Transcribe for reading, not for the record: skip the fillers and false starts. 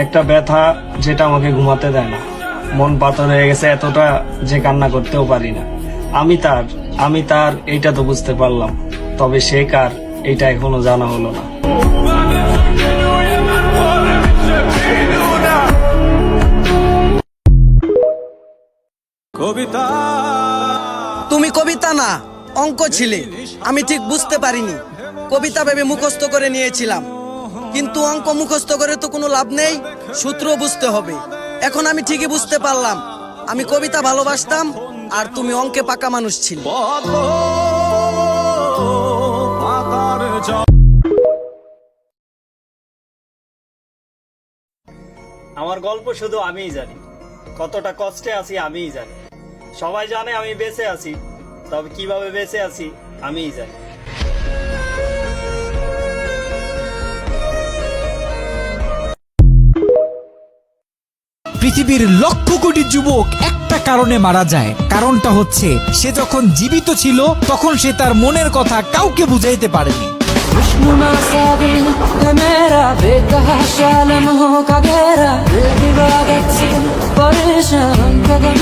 একটা ব্যথা যেটা আমাকে ঘুমাতে দেয় না। মন পাথর হয়ে গেছে এতটা যে কান্না করতেও পারি না। আমি তার এইটা তো বুঝতে পারলাম, তবে সে কার এইটা এখনো জানা হলো না। তুমি কবিতা না অঙ্ক ছিলে, আমি ঠিক বুঝতে পারিনি। কবিতা ভেবে মুখস্থ করে নিয়েছিলাম, কিন্তু অঙ্ক মুখস্থ করে তো কোনো লাভ নেই, সূত্র বুঝতে হবে। এখন আমি ঠিকই বুঝতে পারলাম, আমি কবিতা ভালোবাসতাম আর তুমি অঙ্কে পাকা মানুষ ছিলে। আমার গল্প শুধু আমিই জানি, কতটা কষ্টে আছি আমিই জানি। সবাই জানে আমি বেঁচে আছি, তবে কিভাবে বেঁচে আছি আমিই জানি। পৃথিবীর লক্ষ কোটি যুবক একটা কারণে মারা যায়। কারণটা হচ্ছে সে যখন জীবিত ছিল তখন সে তার মনের কথা কাউকে বুঝাইতে পারেনি। खुशनुमा सा दिल है मेरा, बेतहाशा लम्हों का घेरा, दिल की बात से परेशान कदम